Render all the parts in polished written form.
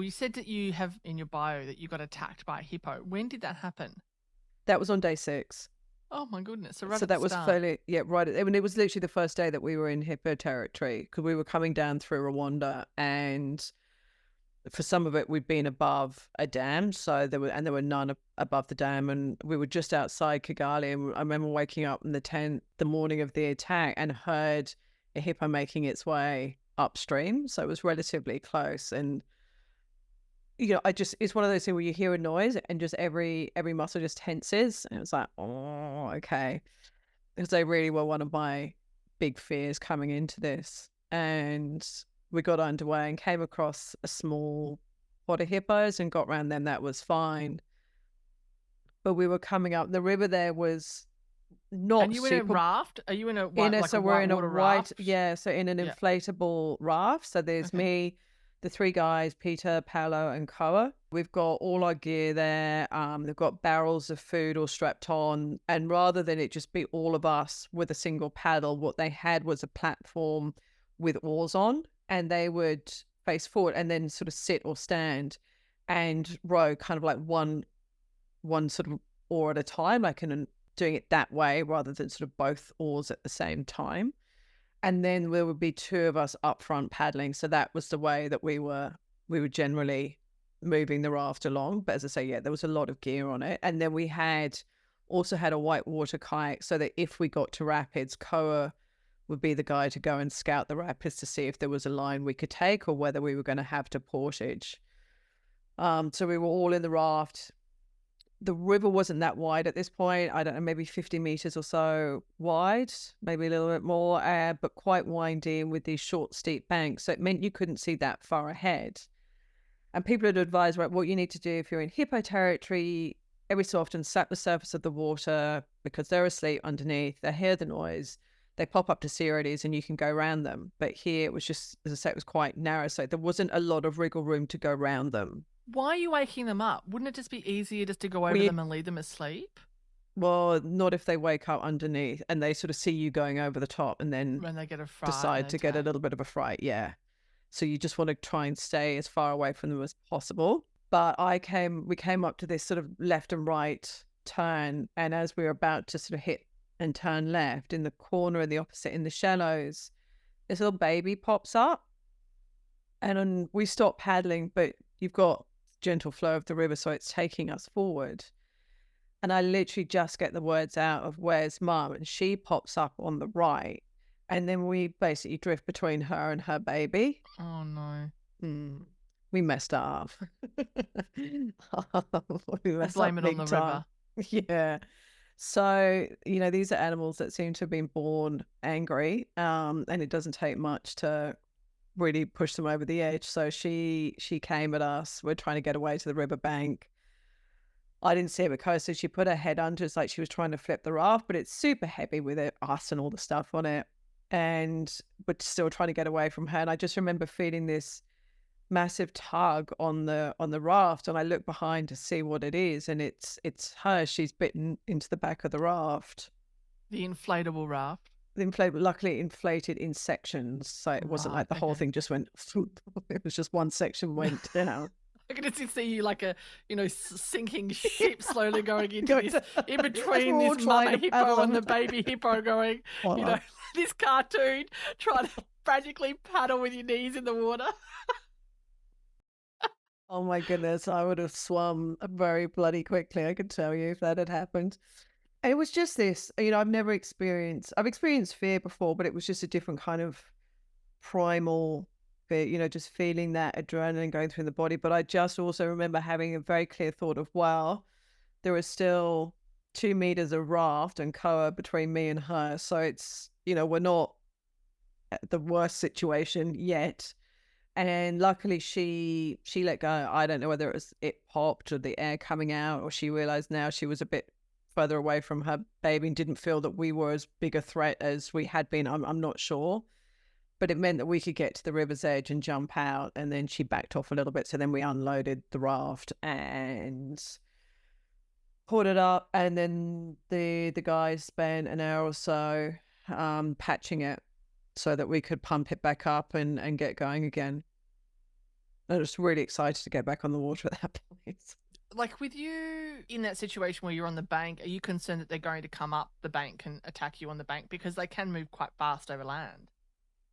Well, you said that you have in your bio that you got attacked by a hippo. When did that happen? That was on day 6. Oh my goodness! So right So at the that was start. fairly, yeah, right. I mean, it was literally the first day that we were in Hippo territory because we were coming down through Rwanda, and for some of it we'd been above a dam, so there were none above the dam, and we were just outside Kigali. And I remember waking up in the tent the morning of the attack and heard a hippo making its way upstream, so it was relatively close. And it's one of those things where you hear a noise and just every muscle just tenses, and it's like, oh, okay, because they really were one of my big fears coming into this. And we got underway and came across a small pod of hippos and got around them. That was fine. But we were coming up, the river there was And not you in a super raft? Are you in a in white, a, like a so we're white in a water white, raft? yeah, so in an Yeah. inflatable raft. So there's Okay. me, the 3 guys, Peter, Paolo, and Koa. We've got all our gear there. They've got barrels of food all strapped on. And rather than it just be all of us with a single paddle, what they had was a platform with oars on, and they would face forward and then sort of sit or stand and row kind of like one sort of oar at a time, like doing it that way rather than sort of both oars at the same time. And then there would be 2 of us up front paddling. So that was the way that we were generally moving the raft along. But as I say, yeah, there was a lot of gear on it. And then we also had a whitewater kayak, so that if we got to rapids, Koa would be the guy to go and scout the rapids to see if there was a line we could take or whether we were going to have to portage. So we were all in the raft. The river wasn't that wide at this point. I don't know, maybe 50 meters or so wide, maybe a little bit more, but quite windy with these short, steep banks. So it meant you couldn't see that far ahead. And people had advised, right, what you need to do if you're in hippo territory, every so often sap the surface of the water because they're asleep underneath. They hear the noise. They pop up to see where it is and you can go around them. But here it was just, as I say, it was quite narrow. So there wasn't a lot of wriggle room to go around them. Why are you waking them up? Wouldn't it just be easier just to go over We them and leave them asleep Well, not if they wake up underneath and they sort of see you going over the top and then when they get a fright and decide to get a attack? little bit of a fright. Yeah. So you just want to try and stay as far away from them as possible. But we came up to this sort of left and right turn. And as we were about to sort of hit and turn left, in the corner in the opposite, in the shallows, this little baby pops up. And we stop paddling, but you've got gentle flow of the river, so it's taking us forward. And I literally just get the words out of "Where's Mum?" and she pops up on the right. And then we basically drift between her and her baby. Oh no. We messed up. We I messed blame up it on big the time. river. Yeah. So, these are animals that seem to have been born angry. And it doesn't take much to really push them over the edge. So she came at us. We're trying to get away to the riverbank. I didn't see it because so she put her head under. It's like she was trying to flip the raft, but it's super heavy with us and all the stuff on it. And but still trying to get away from her. And I just remember feeling this massive tug on the raft, and I look behind to see what it is, and it's her. She's bitten into the back of the raft. The inflatable raft. Luckily inflated in sections, so it wasn't Right. like the whole Okay. thing just went. It was just one section went down. I can just see you like a, sinking ship slowly going into Going this, to- in As between we're all this trying mama to paddle hippo and on. the baby hippo going, Oh. this cartoon trying to frantically paddle with your knees in the water. Oh my goodness, I would have swum very bloody quickly, I could tell you, if that had happened. And it was just this, I've experienced fear before, but it was just a different kind of primal fear, just feeling that adrenaline going through the body. But I just also remember having a very clear thought of, wow, there is still 2 meters of raft and Koa between me and her. So it's, we're not at the worst situation yet. And luckily she let go. I don't know whether it popped or the air coming out, or she realized now she was a bit further away from her baby and didn't feel that we were as big a threat as we had been. I'm not sure. But it meant that we could get to the river's edge and jump out, and then she backed off a little bit. So then we unloaded the raft and pulled it up, and then the guys spent an hour or so patching it so that we could pump it back up and get going again. I was really excited to get back on the water at that point. Like with you in that situation where you're on the bank, are you concerned that they're going to come up the bank and attack you on the bank because they can move quite fast over land?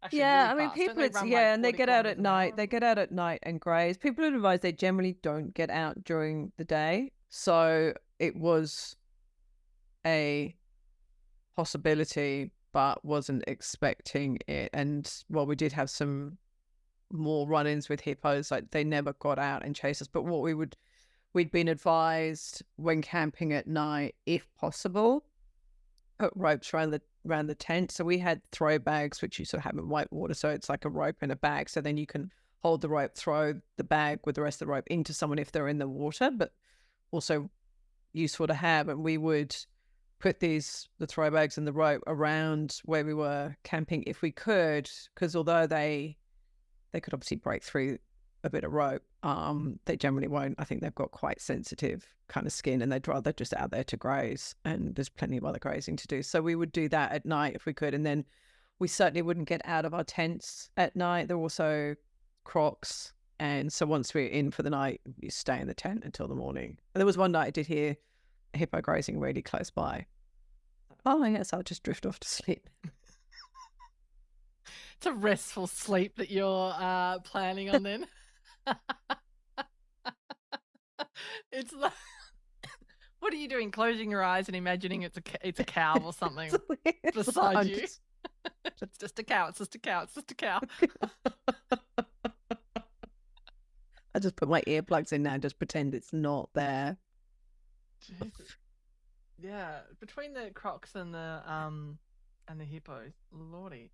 Actually, really Yeah, I mean, fast. Don't people, they it's, run like yeah, and they 40 get out kilometers at an hour night. or They something? get out at night and graze. People are advised they generally don't get out during the day. So it was a possibility, but wasn't expecting it. And well, we did have some more run-ins with hippos. Like they never got out and chased us. But we'd been advised when camping at night, if possible, put ropes around the tent. So we had throw bags, which you sort of have in whitewater. So it's like a rope in a bag. So then you can hold the rope, throw the bag with the rest of the rope into someone if they're in the water, but also useful to have. And we would put the throw bags and the rope around where we were camping if we could, because although they could obviously break through a bit of rope. They generally won't. I think they've got quite sensitive kind of skin, and they'd rather just out there to graze. And there's plenty of other grazing to do. So we would do that at night if we could, and then we certainly wouldn't get out of our tents at night. There were also crocs, and so once we're in for the night, you stay in the tent until the morning. And there was one night I did hear a hippo grazing really close by. Oh, yes, I'll just drift off to sleep. It's a restful sleep that you're planning on then. It's like, what are you doing? Closing your eyes and imagining it's a cow or something beside you. It's just a cow. It's just a cow. It's just a cow. I just put my earplugs in now, just pretend it's not there. Jesus. Yeah, between the crocs and the hippos, lordy.